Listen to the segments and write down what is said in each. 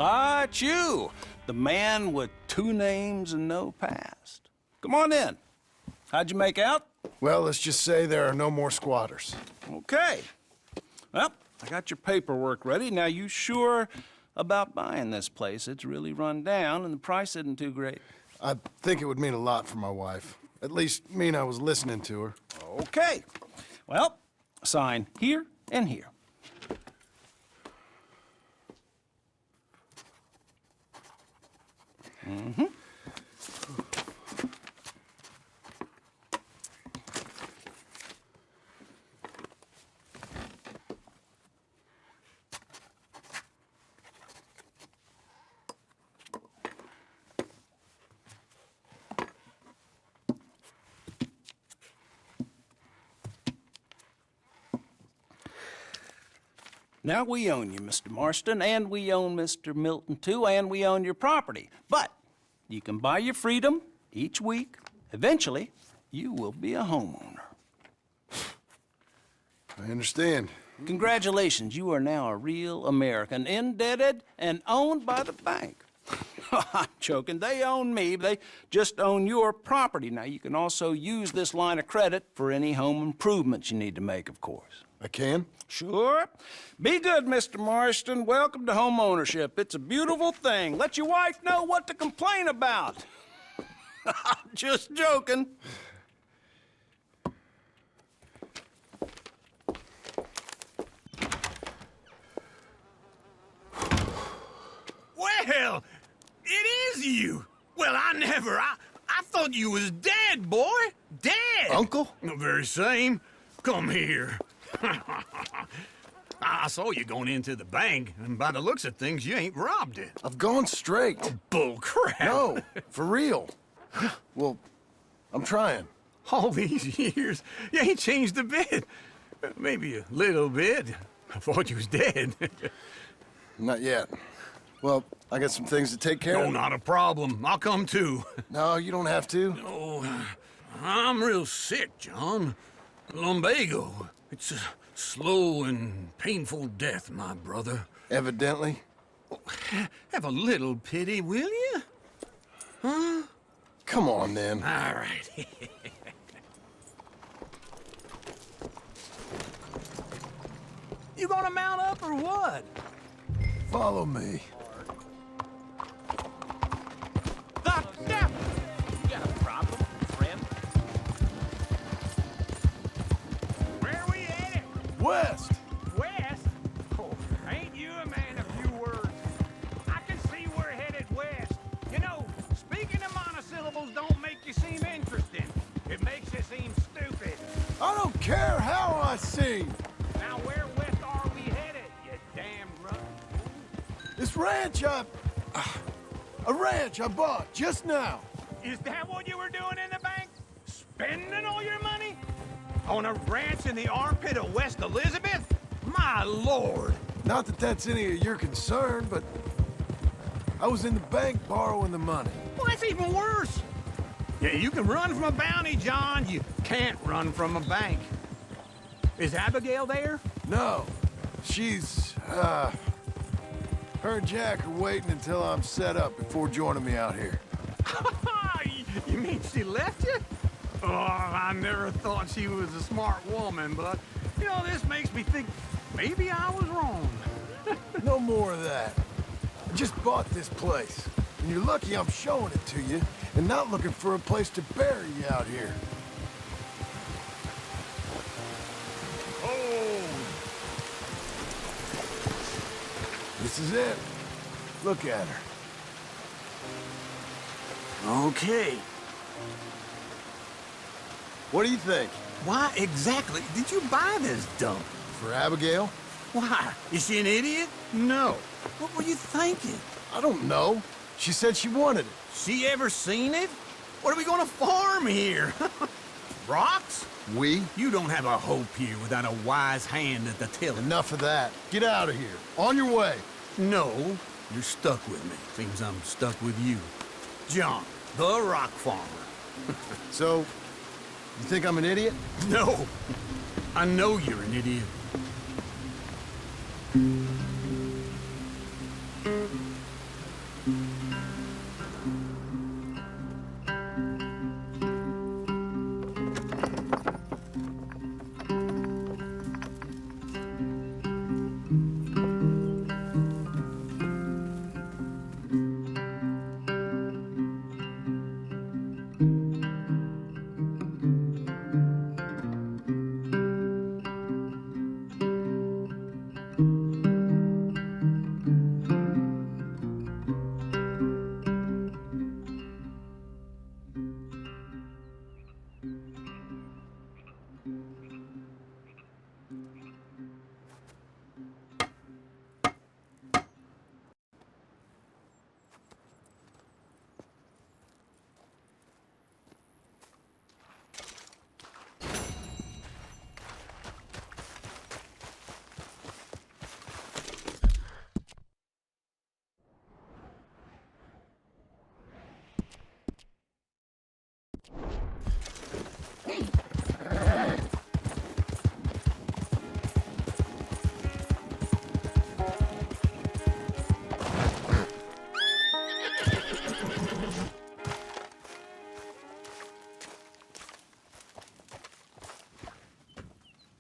Right, you. The man with 2 names and no past. Come on in. How'd you make out? Well, let's just say there are no more squatters. Okay. Well, I got your paperwork ready. Now, you sure about buying this place? It's really run down, and the price isn't too great. I think it would mean a lot for my wife. At least mean I was listening to her. Okay. Well, sign here and here. Mm-hmm. Now, we own you, Mr. Marston, and we own Mr. Milton, too, and we own your property. But you can buy your freedom each week. Eventually, you will be a homeowner. I understand. Congratulations, you are now a real American, indebted and owned by the bank. I'm joking. They own me. They just own your property. Now, you can also use this line of credit for any home improvements you need to make, of course. I can? Sure. Be good, Mr. Marston. Welcome to home ownership. It's a beautiful thing. Let your wife know what to complain about. Just joking. Well, it is you. Well, I thought you was dead, boy. Dead. Uncle? The very same. Come here. I saw you going into the bank, and by the looks of things, you ain't robbed it. I've gone straight. Bull crap. No, for real. Well, I'm trying. All these years, you ain't changed a bit. Maybe a little bit. I thought you was dead. Not yet. Well, I got some things to take care No, of. not a problem. I'll come too. No, you don't have to. Oh, I'm real sick, John. Lumbago. It's a slow and painful death, my brother. Evidently. Have a little pity, will you? Huh? Come on, then. All right. You gonna mount up or what? Follow me. The devil! You got a problem, friend? Where we headed? West! West? Oh, ain't you a man of few words? I can see we're headed west. You know, speaking of monosyllables don't make you seem interesting. It makes you seem stupid. I don't care how I sing. Now where west are we headed, you damn runt? This ranch a ranch I bought just now. Is that what you were doing in the bank? Spending all your money? On a ranch in the armpit of West Elizabeth? My lord! Not that that's any of your concern, but I was in the bank borrowing the money. Well, that's even worse. Yeah, you can run from a bounty, John. You can't run from a bank. Is Abigail there? No, she's, her and Jack are waiting until I'm set up before joining me out here. You mean she left you? Oh, I never thought she was a smart woman, but, you know, this makes me think maybe I was wrong. No more of that. I just bought this place, and you're lucky I'm showing it to you and not looking for a place to bury you out here. Oh, This is it. Look at her. Okay. What do you think? Why exactly did you buy this dump? For Abigail? Why? Is she an idiot? No. What were you thinking? I don't know. She said she wanted it. She ever seen it? What are we gonna farm here? Rocks? We? You don't have a hope here without a wise hand at the tiller. Enough of that. Get out of here. On your way. No, you're stuck with me. Seems I'm stuck with you. John, the rock farmer. So, you think I'm an idiot? No, I know you're an idiot.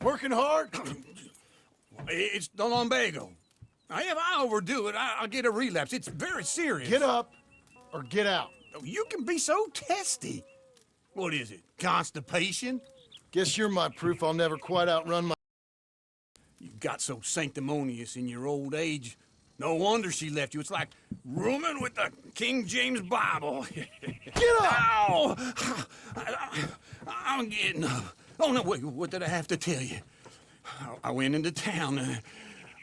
Working hard? It's the lumbago. If I overdo it, I'll get a relapse. It's very serious. Get up or get out. You can be so testy. What is it? Constipation? Guess you're my proof I'll never quite outrun my... You got so sanctimonious in your old age. No wonder she left you. It's like rooming with the King James Bible. Get up! Ow! I'm getting up. Oh, no, wait, what did I have to tell you? I went into town.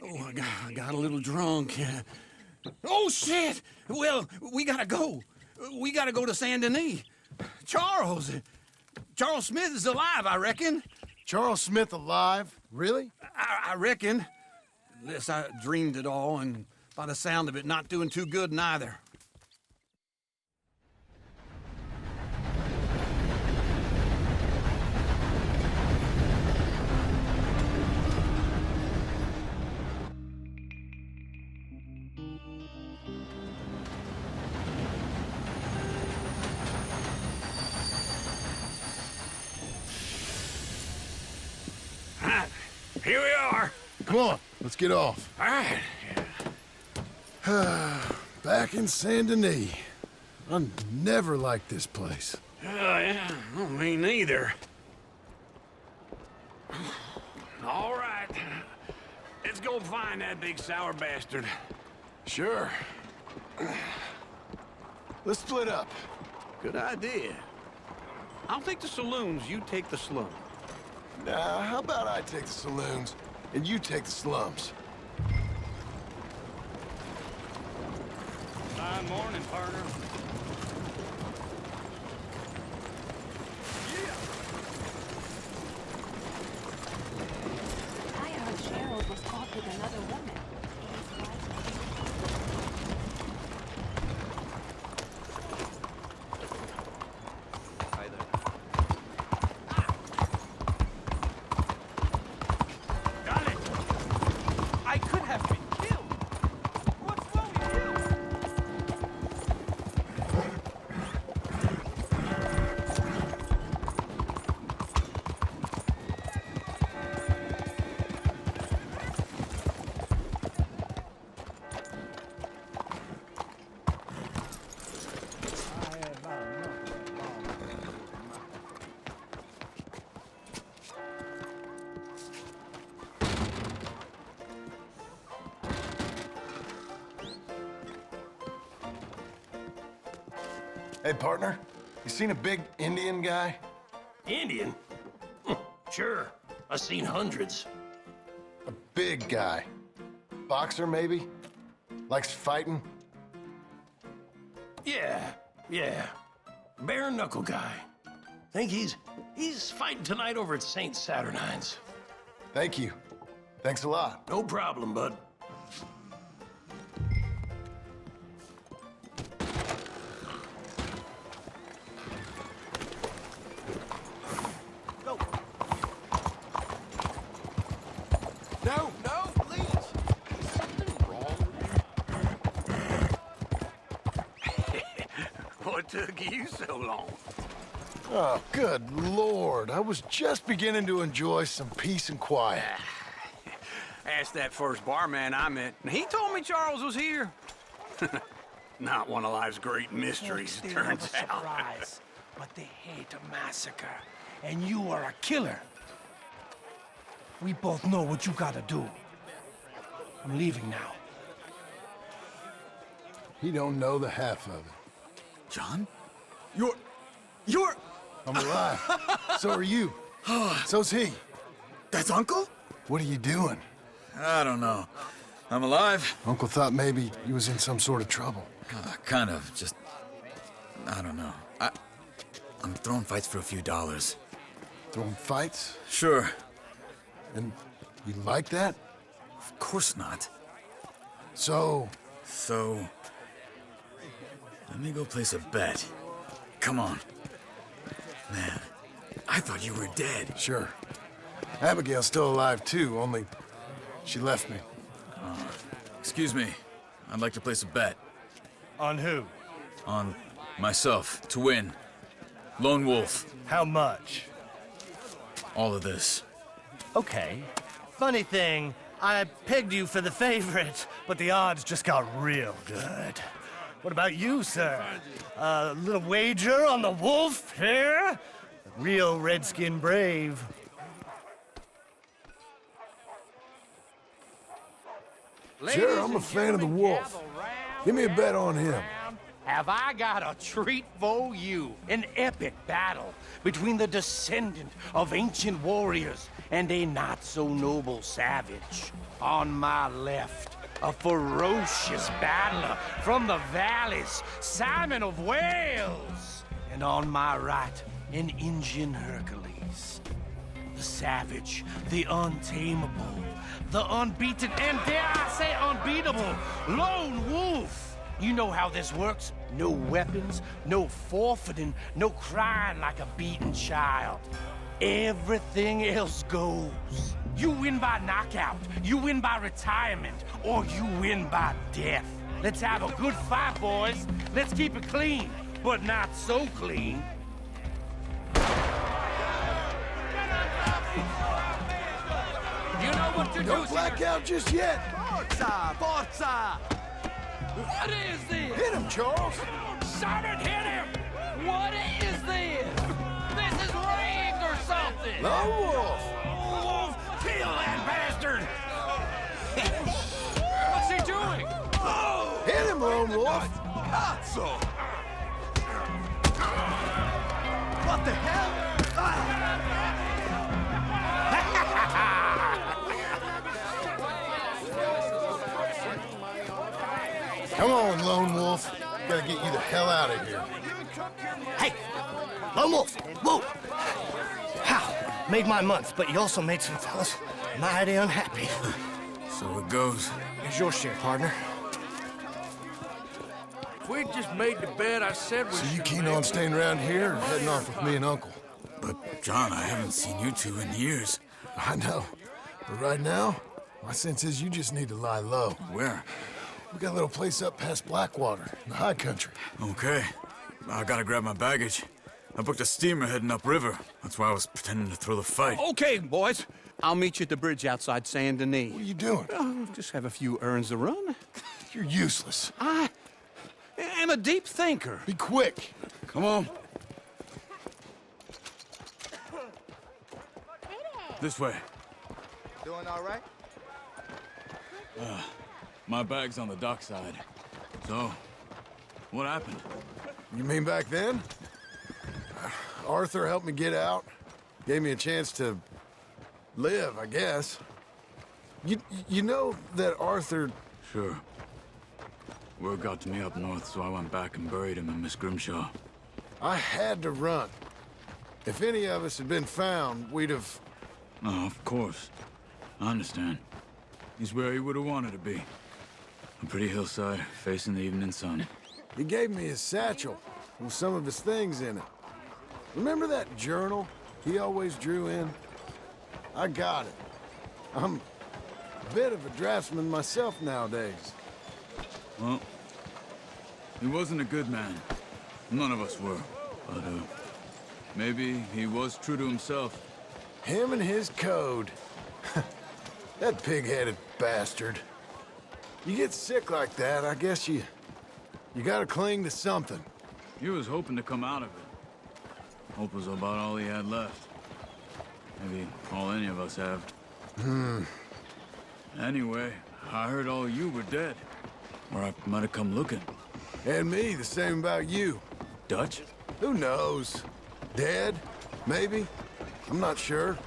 I got a little drunk. Oh, shit! Well, we gotta go. We gotta go to Saint Denis. Charles Smith is alive, I reckon. Charles Smith alive? Really? I reckon. Unless I dreamed it all, and by the sound of it, not doing too good neither. Here we are. Come on, let's get off. All right. Back in Saint Denis. I never liked this place. Yeah, well, me neither. All right. Let's go find that big sour bastard. Sure. Let's split up. Good idea. I'll take the saloons, you take the slum. Now, how about I take the saloons and you take the slums? Fine morning, partner. I heard Gerald was caught with another woman. Got it! I could have been killed! What's wrong with you? Hey, partner, you seen a big Indian guy? Indian? Sure. I've seen hundreds. A big guy. Boxer, maybe? Likes fighting? Yeah. Bare knuckle guy. Think he's fighting tonight over at St. Saturnine's. Thank you. Thanks a lot. No problem, bud. No, please. Is something wrong with you? What took you so long? Oh, good Lord. I was just beginning to enjoy some peace and quiet. Asked that first barman I met, and he told me Charles was here. Not one of life's great mysteries, it turns out. Surprise, but they hate a massacre, and you are a killer. We both know what you gotta do. I'm leaving now. He don't know the half of it. John? You're... I'm alive. So are you. So's he. That's Uncle? What are you doing? I don't know. I'm alive. Uncle thought maybe you was in some sort of trouble. Kind of. Just... I don't know. I'm throwing fights for a few dollars. Throwing fights? Sure. And you like that? Of course not. So... So... let me go place a bet. Come on. Man, I thought you were dead. Sure. Abigail's still alive too, only she left me. Excuse me. I'd like to place a bet. On who? On myself, to win. Lone Wolf. How much? All of this. Okay. Funny thing, I pegged you for the favorite, but the odds just got real good. What about you, sir? A little wager on the wolf here? Real redskin brave. Sure, I'm a fan of the wolf. Give me a bet on him. Have I got a treat for you? An epic battle between the descendant of ancient warriors and a not-so-noble savage. On my left, a ferocious battler from the valleys, Simon of Wales. And on my right, an Indian Hercules. The savage, the untamable, the unbeaten, and dare I say unbeatable, Lone Wolf. You know how this works. No weapons, no forfeiting, no crying like a beaten child. Everything else goes. You win by knockout, you win by retirement, or you win by death. Let's have a good fight, boys. Let's keep it clean, but not so clean. You know what to Don't do. black out just yet. Forza! What is this? Hit him, Charles. Simon, hit him! What is this? This is rigged or something! Lone Wolf. Wolf, kill that bastard! What's he doing? Hit him, Lone Wolf. So. What the hell? Come on, Lone Wolf. Gotta get you the hell out of here. Hey, Lone Wolf, whoa! How? Made my month, but you also made some fellas mighty unhappy. So it goes. Here's your share, partner. If we just made the bed, I said we So you keen on staying around here or heading off with me and Uncle? But, John, I haven't seen you two in years. I know. But right now, my sense is you just need to lie low. Where? We got a little place up past Blackwater, in the high country. Okay. I gotta grab my baggage. I booked a steamer heading upriver. That's why I was pretending to throw the fight. Okay, boys. I'll meet you at the bridge outside Saint Denis. What are you doing? Just have a few errands to run. You're useless. I am a deep thinker. Be quick. Come on. This way. Doing all right? My bag's on the dockside. So, what happened? You mean back then? Arthur helped me get out. Gave me a chance to live, I guess. You know that Arthur... Sure. Word got to me up north, so I went back and buried him in Miss Grimshaw. I had to run. If any of us had been found, we'd have... Oh, of course. I understand. He's where he would have wanted to be. A pretty hillside, facing the evening sun. He gave me his satchel with some of his things in it. Remember that journal he always drew in? I got it. I'm a bit of a draftsman myself nowadays. Well, he wasn't a good man. None of us were. But, maybe he was true to himself. Him and his code. That pig-headed bastard. You get sick like that, I guess you gotta cling to something. He was hoping to come out of it. Hope was about all he had left. Maybe all any of us have. Anyway, I heard all you were dead. Or I might have come looking. And me, the same about you. Dutch? Who knows? Dead? Maybe? I'm not sure.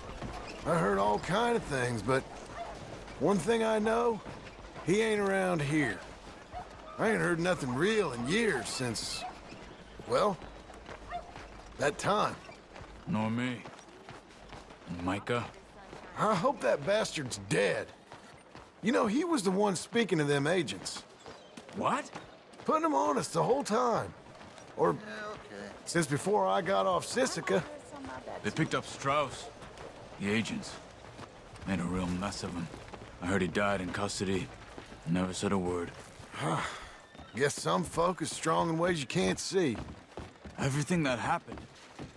I heard all kind of things, but one thing I know, he ain't around here. I ain't heard nothing real in years since, well, that time. Nor me. Micah? I hope that bastard's dead. You know, he was the one speaking to them agents. What? Putting them on us the whole time. Or since before I got off Sisika. They picked up Strauss. The agents. Made a real mess of him. I heard he died in custody. Never said a word. Guess some folk is strong in ways you can't see. Everything that happened.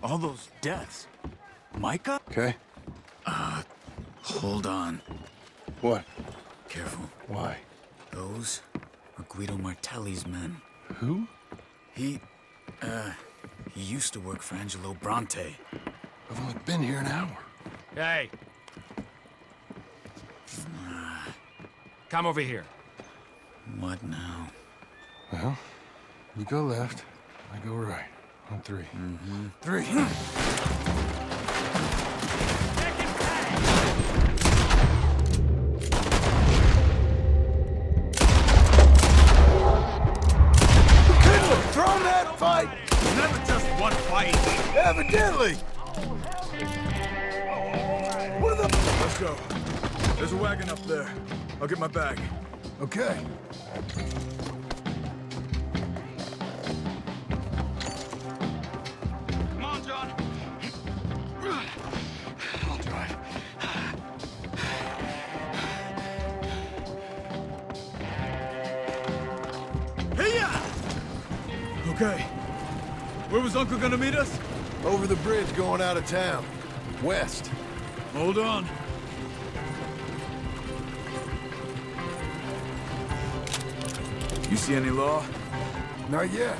All those deaths. Micah? Okay. Hold on. What? Careful. Why? Those were Guido Martelli's men. Who? He used to work for Angelo Bronte. I've only been here an hour. Hey. Come over here. What now? Well, you go left, I go right. On three. Mm-hmm. Three. Couldn't have thrown that fight! Never just one fight. Evidently! What are the... Let's go. There's a wagon up there. I'll get my bag. Okay. Come on, John. I'll drive. Hey-ya! Okay. Where was Uncle gonna meet us? Over the bridge going out of town. West. Hold on. You see any law? Not yet.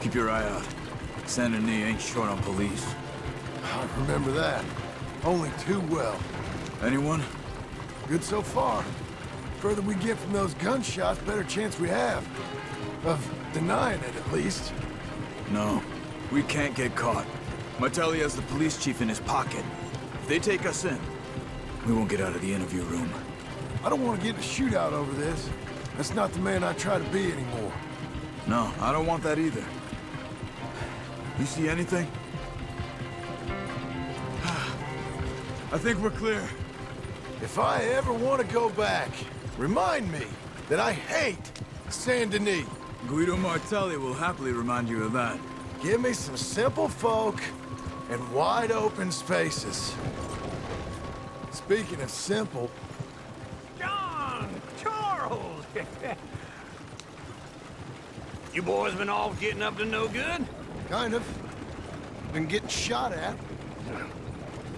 Keep your eye out. Saint Denis ain't short on police. I remember that. Only too well. Anyone? Good so far. Further we get from those gunshots, better chance we have. Of denying it, at least. No. We can't get caught. Martelli has the police chief in his pocket. If they take us in, we won't get out of the interview room. I don't want to get in a shootout over this. That's not the man I try to be anymore. No, I don't want that either. You see anything? I think we're clear. If I ever want to go back, remind me that I hate Saint Denis. Guido Martelli will happily remind you of that. Give me some simple folk and wide open spaces. Speaking of simple, John! Charles! You boys been all getting up to no good? kind of. Been getting shot at.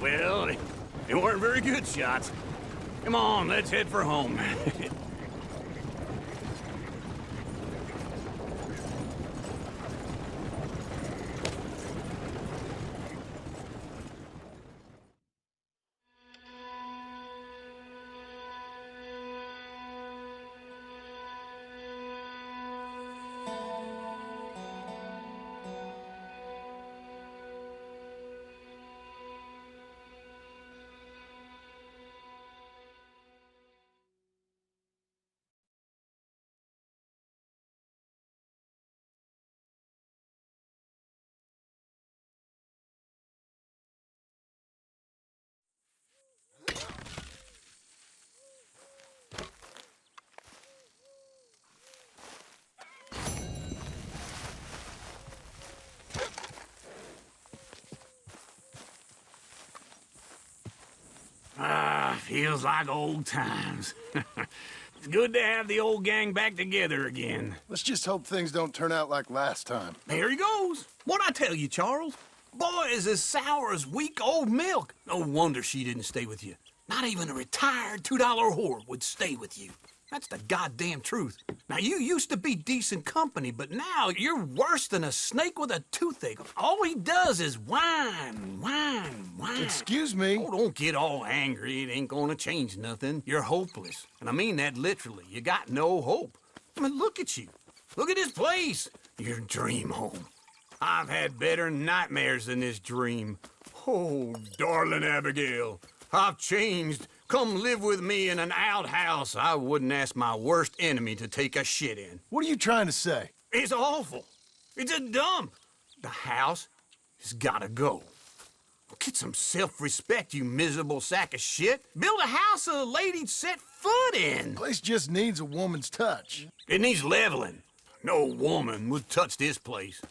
Well, they weren't very good shots. Come on, let's head for home. Feels like old times. It's good to have the old gang back together again. Let's just hope things don't turn out like last time. There he goes. What'd I tell you, Charles? Boy is as sour as weak old milk. No wonder she didn't stay with you. Not even a retired $2 whore would stay with you. That's the goddamn truth. Now, you used to be decent company, but now you're worse than a snake with a toothache. All he does is whine, whine, whine. Excuse me? Oh, don't get all angry. It ain't gonna change nothing. You're hopeless. And I mean that literally. You got no hope. I mean, look at you. Look at this place. Your dream home. I've had better nightmares than this dream. Oh, darling Abigail, I've changed. Come live with me in an outhouse I wouldn't ask my worst enemy to take a shit in. What are you trying to say? It's awful. It's a dump. The house has gotta go. Get some self-respect, you miserable sack of shit. Build a house a lady'd set foot in. Place just needs a woman's touch. It needs leveling. No woman would touch this place.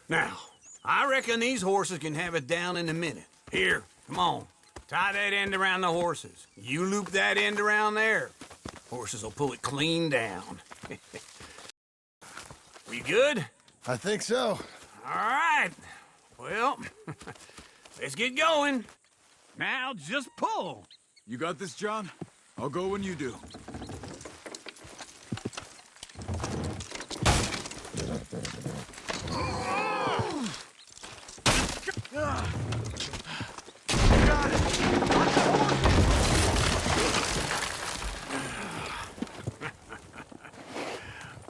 Now, I reckon these horses can have it down in a minute. Here, come on. Tie that end around the horses. You loop that end around there. Horses will pull it clean down. We good? I think so. All right. Well, let's get going. Now just pull. You got this, John? I'll go when you do.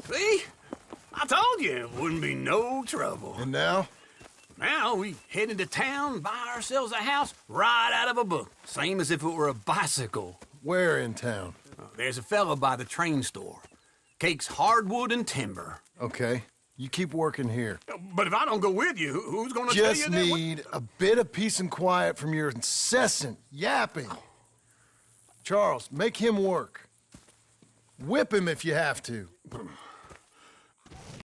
See? I told you it wouldn't be no trouble. And now? Now we head into town, buy ourselves a house right out of a book. Same as if it were a bicycle. Where in town? There's a fella by the train store. Cakes hardwood and timber. Okay. You keep working here. But if I don't go with you, who's gonna tell you Just that? need a bit of peace and quiet from your incessant yapping. Charles, make him work. Whip him if you have to.